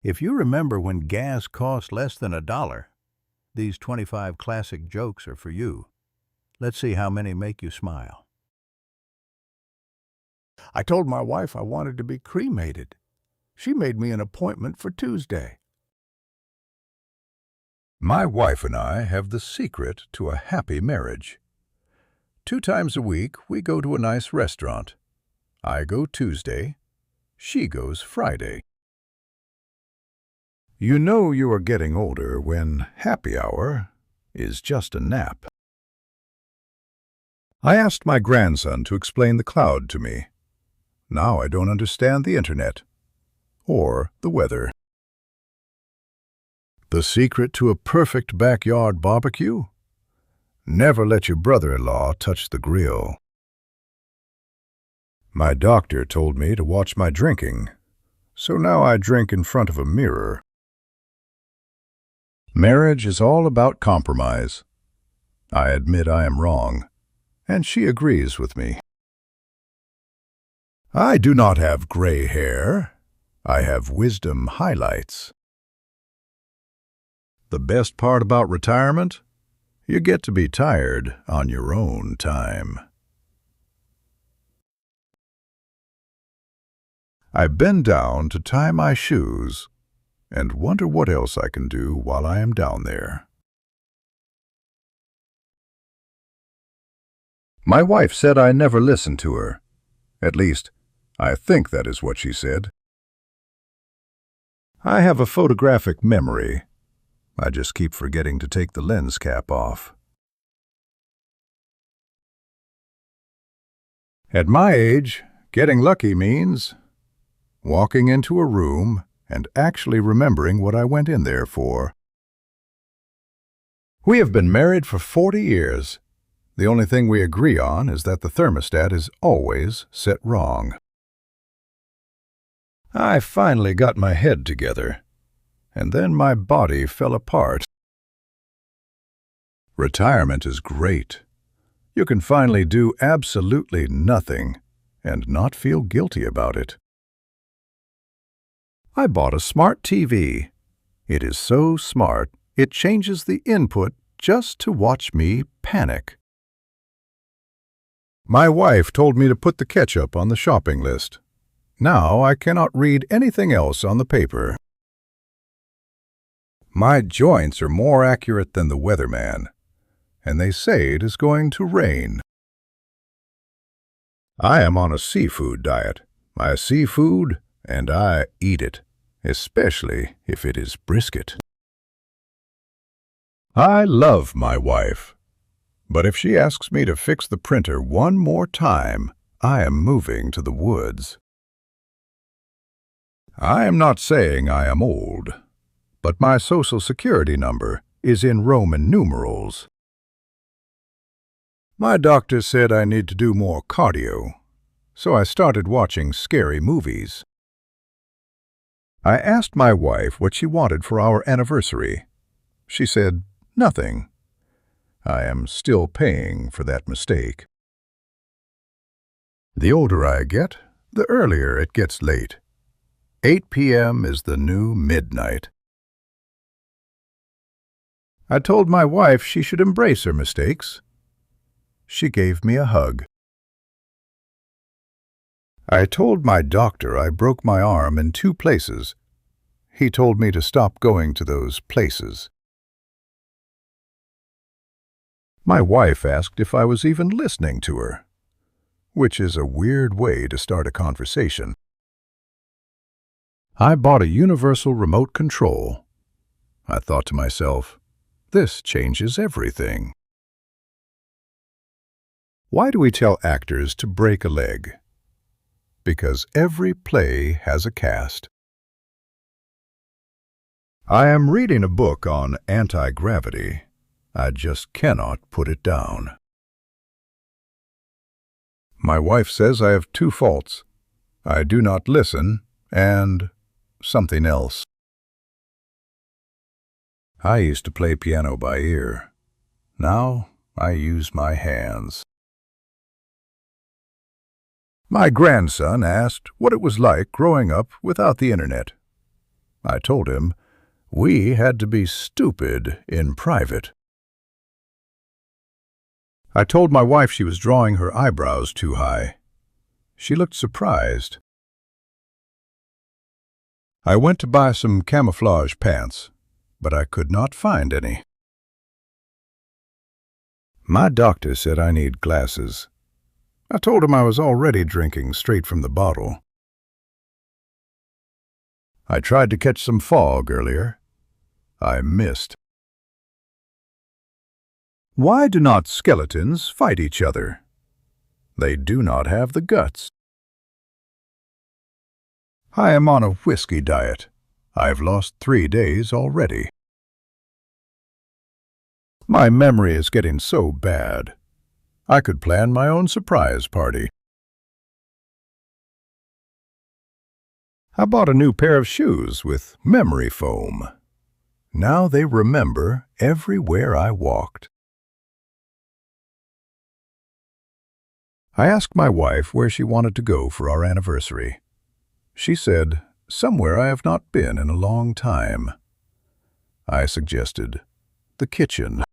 If you remember when gas cost less than $1, these 25 classic jokes are for you. Let's see how many make you smile. I told my wife I wanted to be cremated. She made me an appointment for Tuesday. My wife and I have the secret to a happy marriage. 2 times a week, we go to a nice restaurant. I go Tuesday. She goes Friday. You know you are getting older when happy hour is just a nap. I asked my grandson to explain the cloud to me. Now I don't understand the internet or the weather. The secret to a perfect backyard barbecue? Never let your brother-in-law touch the grill. My doctor told me to watch my drinking, so now I drink in front of a mirror. Marriage is all about compromise. I admit I am wrong, and she agrees with me. I do not have gray hair. I have wisdom highlights. The best part about retirement? You get to be tired on your own time. I bend down to tie my shoes and wonder what else I can do while I am down there. My wife said I never listened to her. At least, I think that is what she said. I have a photographic memory. I just keep forgetting to take the lens cap off. At my age, getting lucky means walking into a room and actually remembering what I went in there for. We have been married for 40 years. The only thing we agree on is that the thermostat is always set wrong. I finally got my head together, and then my body fell apart. Retirement is great. You can finally do absolutely nothing and not feel guilty about it. I bought a smart TV. It is so smart, it changes the input just to watch me panic. My wife told me to put the ketchup on the shopping list. Now I cannot read anything else on the paper. My joints are more accurate than the weatherman, and they say it is going to rain. I am on a seafood diet. I see food, and I eat it, especially if it is brisket. I love my wife, but if she asks me to fix the printer one more time, I am moving to the woods. I am not saying I am old, but my Social Security number is in Roman numerals. My doctor said I need to do more cardio, so I started watching scary movies. I asked my wife what she wanted for our anniversary. She said, nothing. I am still paying for that mistake. The older I get, the earlier it gets late. 8 p.m. is the new midnight. I told my wife she should embrace her mistakes. She gave me a hug. I told my doctor I broke my arm in 2 places. He told me to stop going to those places. My wife asked if I was even listening to her, which is a weird way to start a conversation. I bought a universal remote control. I thought to myself, this changes everything. Why do we tell actors to break a leg? Because every play has a cast. I am reading a book on anti-gravity. I just cannot put it down. My wife says I have 2 faults. I do not listen and something else. I used to play piano by ear. Now I use my hands. My grandson asked what it was like growing up without the internet. I told him we had to be stupid in private. I told my wife she was drawing her eyebrows too high. She looked surprised. I went to buy some camouflage pants, but I could not find any. My doctor said I need glasses. I told him I was already drinking straight from the bottle. I tried to catch some fog earlier. I missed. Why do not skeletons fight each other? They do not have the guts. I am on a whiskey diet. I've lost 3 days already. My memory is getting so bad. I could plan my own surprise party. I bought a new pair of shoes with memory foam. Now they remember everywhere I walked. I asked my wife where she wanted to go for our anniversary. She said, somewhere I have not been in a long time. I suggested the kitchen.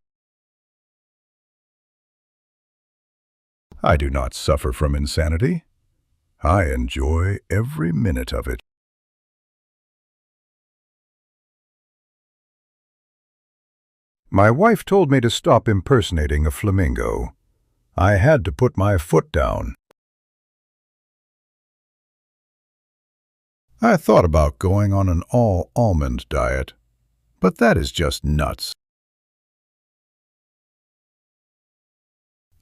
I do not suffer from insanity. I enjoy every minute of it. My wife told me to stop impersonating a flamingo. I had to put my foot down. I thought about going on an all-almond diet, but that is just nuts.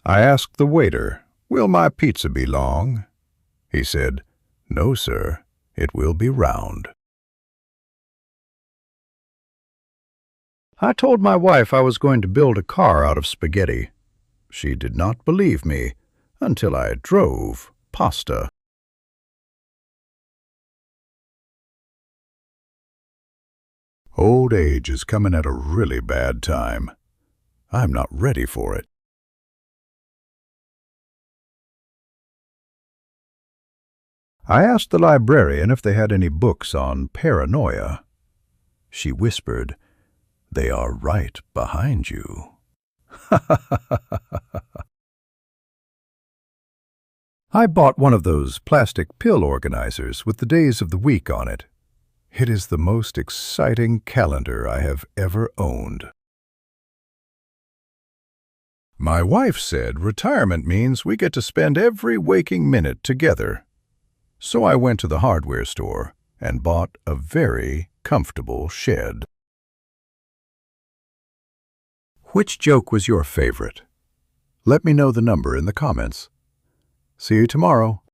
I asked the waiter, will my pizza be long? He said, no, sir, it will be round. I told my wife I was going to build a car out of spaghetti. She did not believe me until I drove pasta. Old age is coming at a really bad time. I'm not ready for it. I asked the librarian if they had any books on paranoia. She whispered, they are right behind you. I bought one of those plastic pill organizers with the days of the week on it. It is the most exciting calendar I have ever owned. My wife said retirement means we get to spend every waking minute together. So I went to the hardware store and bought a very comfortable shed. Which joke was your favorite? Let me know the number in the comments. See you tomorrow.